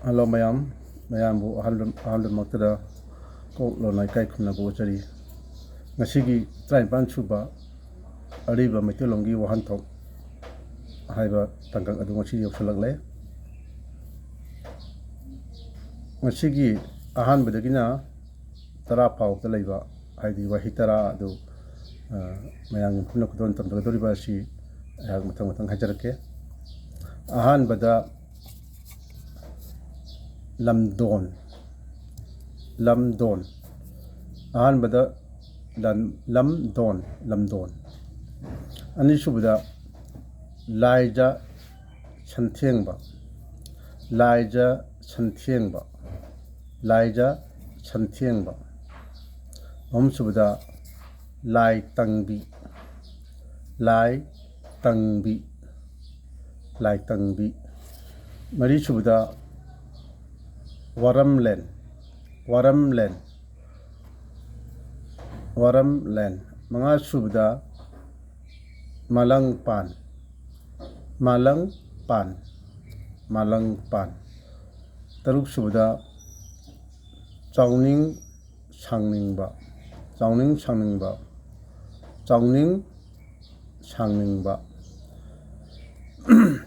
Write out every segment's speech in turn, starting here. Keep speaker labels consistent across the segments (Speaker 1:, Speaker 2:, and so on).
Speaker 1: Hello mayambu ahal maktada ko lonai kai khumna bo chari ngasigi trai pan chuba ariba metelongi wahan thok haiba tangkang adu ngasi yoksalagle ngasigi ahan bedagina tara pau ta leiba haidi wahi tara adu mayang phuna kudon tamda doriba si yak matang hajarake ahan bada lamdon ahan bada lamdon ani subada laija santhengba om subada lai tangbi mari subada waramlen manga subada malangpan taruk subada chawning sangningba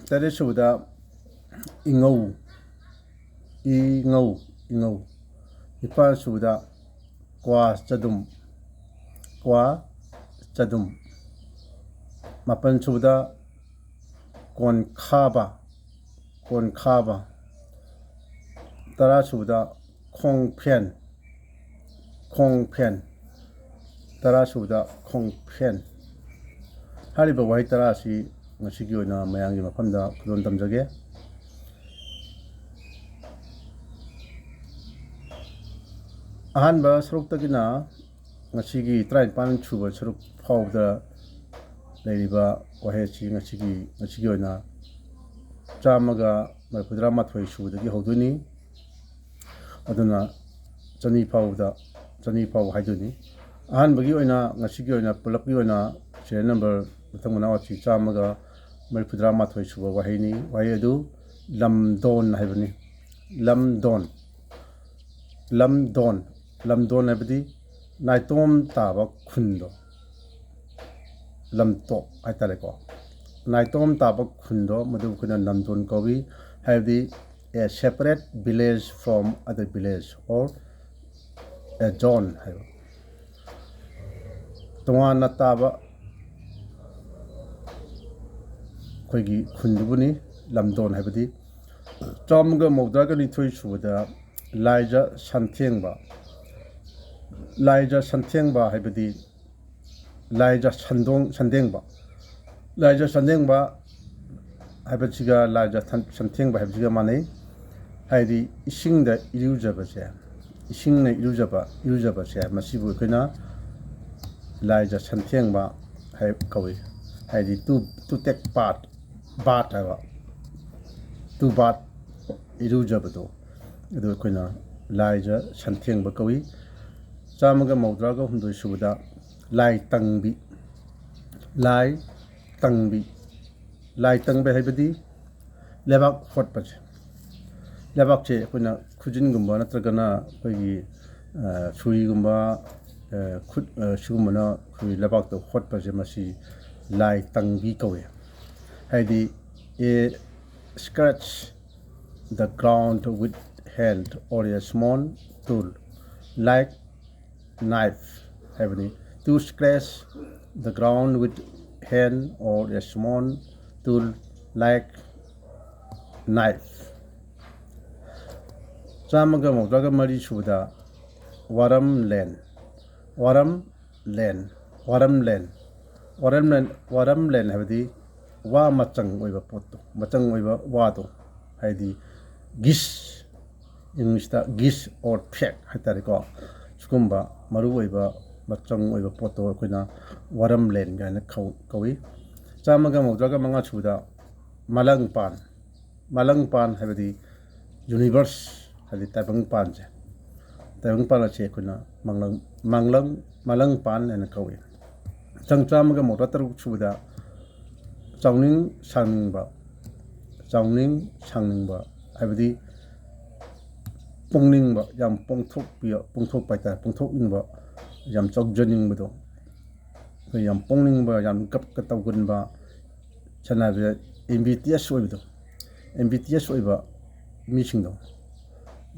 Speaker 1: tare subada ingau ipa subada kwa chadum mapan subada kon khaba tara subada khongphen tara subada khongphen hariba wahi tara asi ngasigi oina mayangi mafamda khudon tamjage ahanba saruktakina ngasigi trai pan chuba saruk phawda leiriba wahechi ngasigi oina chamaga marpudra mathoi subudagi hoduni aduna chani phaw haiduni ahanbagi oina ngasigi oina pulapgi oina serial number muthang manawachi chamaga marpudra mathoi suba wahaini wahi adu lamdon haibani lamdon habdi naitom taba khundo lamto haitare ko naitom taba khundo madu kuna lamdon kawi habdi a separate village from other village or a zone haiba tongana taba khoigi khundubuni lamdon habdi chamga mawdaga nithoi subada laija santhengba haibadi laija sandengba haibasiga laija santhengba haibasiga manai haidi isingda irujabase masibu kena laija santhengba hai kawi haidi to take part haiba to bath irujabado adu kena laija santhengba kawi chamaga mawdraga humdoi subada lai tangbi haibadi lebak hotpache lebakche koina khujin gumba natragana koigi sui gumba khut sugumana khui lebak to hotpache masi lai tangbi kawe haidi a scratch the ground with hand or a small tool like knife having to scratch the ground with hand or a small tool like knife chamaga mawdaga mari suda waramlen habdi wa machang oiba potto machang oiba wado haidi gis English da gis or pek haitare ko sugumba maru oiba machang oiba potto koina waramlen gaina kawi chamaga mawdraga manga chuda malangpan habdi universe hadi taibangpan che koina malangpan ena kawi chamaga mawdra taruk chuda chawning saningba haibadi ꯄꯣꯡꯅꯤꯡꯕ ꯌꯥꯝ ꯄꯣꯡꯊꯣꯛꯄ ꯍꯥꯏꯇꯥꯔꯦ ꯄꯣꯡꯊꯣꯛꯅꯤꯡꯕ ꯌꯥꯝ ꯆꯥꯎꯖꯅꯤꯡꯕꯗꯣ ꯑꯩꯈꯣꯏ ꯌꯥꯝ ꯄꯣꯡꯅꯤꯡꯕ ꯌꯥꯝ ꯀꯞꯀ ꯇꯧꯒꯟꯕ ꯁꯝꯅ ꯍꯥꯏꯔꯕꯗ ꯑꯦꯝꯕꯤꯇꯤꯌꯁ ꯑꯣꯏꯕꯗꯣ ꯑꯦꯝꯕꯤꯇꯤꯌꯁ ꯑꯣꯏꯕ ꯃꯤꯁꯤꯡꯗꯣ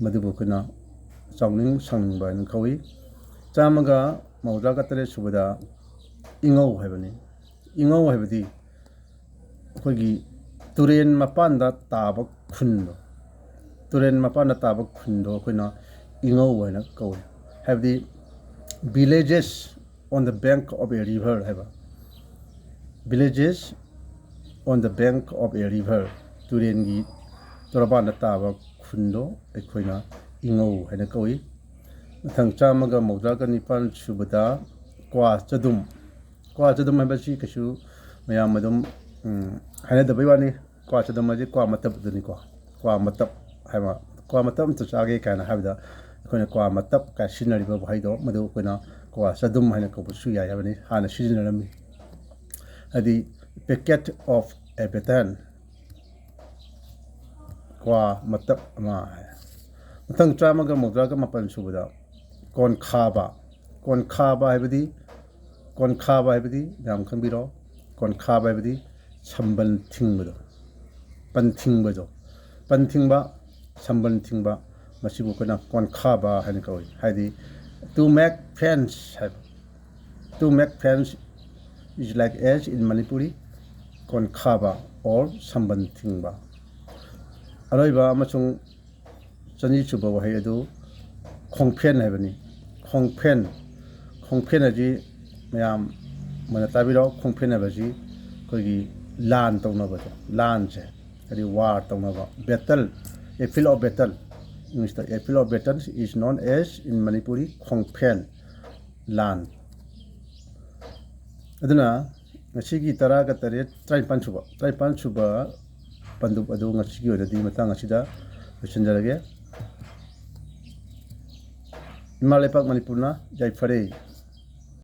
Speaker 1: ꯃꯗꯨꯕꯨ ꯑꯩꯈꯣꯏꯅ ꯆꯥꯎꯅꯤꯡ ꯁꯥꯎꯅꯤꯡꯕ ꯍꯥꯏꯅ ꯀꯧꯏ 137 ꯁꯨꯕꯗ ꯏꯉꯧ ꯍꯥꯏꯕꯅꯤ ꯏꯉꯧ ꯍꯥꯏꯕꯗꯤ ꯑꯩꯈꯣꯏꯒꯤ ꯇꯨꯔꯦꯟ ꯃꯄꯥꯟꯗ ꯇꯥꯕ ꯈꯨꯟꯗꯣ ꯇꯨꯔꯦꯟ ꯃꯄꯥꯟꯗ ꯇꯥꯕ ꯈꯨꯟꯗꯣ ꯑꯩꯈꯣꯏꯅ ꯏꯉꯧ ꯍꯥꯏꯅ ꯀꯧꯏ ꯍꯥꯏꯕꯗꯤ villages on the bank of a river haiba villages on the bank of a river turengi torabana taba khundo ekhoina ingou haina kawi mathang chamaga mawdraga nipan subada kwa chadum habachi kasu mayam madum haina da baiwani kwa chadum aji kwa matab duni kwa matab haiba kwa matab to chage kana habda ꯑꯩꯈꯣꯏꯅ ꯀ꯭ꯋꯥ ꯃꯇꯞ ꯀꯥꯏ ꯁꯤꯖꯤꯟꯅꯔꯤꯕ ꯋꯥꯍꯩꯗꯣ ꯃꯗꯨ ꯑꯩꯈꯣꯏꯅ ꯀ꯭ꯋꯥ ꯆꯗꯨꯝ ꯍꯥꯏꯅ ꯀꯧꯕꯁꯨ ꯌꯥꯏ ꯍꯥꯏꯕꯅꯤ ꯍꯥꯟꯅ ꯁꯤꯖꯤꯟꯅꯔꯝꯃꯤ ꯍꯥꯏꯗꯤ ꯄꯦꯀꯦꯠ ꯑꯣꯐ ꯑꯦꯕꯦꯇꯟ ꯀ꯭ꯋꯥ ꯃꯇꯞ ꯑꯃ ꯍꯥꯏ ꯃꯊꯪ 138 ꯁꯨꯕꯗ ꯀꯣꯟꯈꯥꯕ ꯍꯥꯏꯕꯗꯤ ꯌꯥꯝ ꯈꯪꯕꯤꯔꯣ ꯀꯣꯟꯈꯥꯕ ꯍꯥꯏꯕꯗꯤ ꯁꯝꯕꯜ ꯊꯤꯡꯕꯗꯣ ꯄꯟ ꯊꯤꯡꯕ ꯁꯝꯕꯜ ꯊꯤꯡꯕ ꯃꯁꯤꯕꯨ ꯑꯩꯈꯣꯏꯅ ꯀꯣꯟꯈꯥꯕ ꯍꯥꯏꯅ ꯀꯧꯏ ꯍꯥꯏꯗꯤ to make fence ꯍꯥꯏꯕ to make fence is like as in Manipuri ꯀꯣꯟꯈꯥꯕ or ꯁꯝꯕꯜ ꯊꯤꯡꯕ ꯑꯔꯣꯏꯕ ꯑꯃꯁꯨꯡ 200 ꯁꯨꯕ ꯋꯥꯍꯩ ꯑꯗꯨ ꯈꯣꯡꯐꯦꯟ ꯍꯥꯏꯕꯅꯤ ꯈꯣꯡꯐꯦꯟ ꯑꯁꯤ ꯃꯌꯥꯝ ꯃꯨꯟꯅ ꯇꯥꯕꯤꯔꯣ ꯈꯣꯡꯐꯦꯟ ꯍꯥꯏꯕꯁꯤ ꯑꯩꯈꯣꯏꯒꯤ ꯂꯥꯟ ꯇꯧꯅꯕꯗꯣ ꯂꯥꯟꯁꯦ ꯍꯥꯏꯗꯤ ꯋꯥꯔ ꯇꯧꯅꯕ battle a field of battle English a field of battle is known as in Manipuri Khongphen land aduna ngasigi 53 suba pandup adu ngasigi odadi matang asida loisinjarage Imalepak Manipurna Jaifare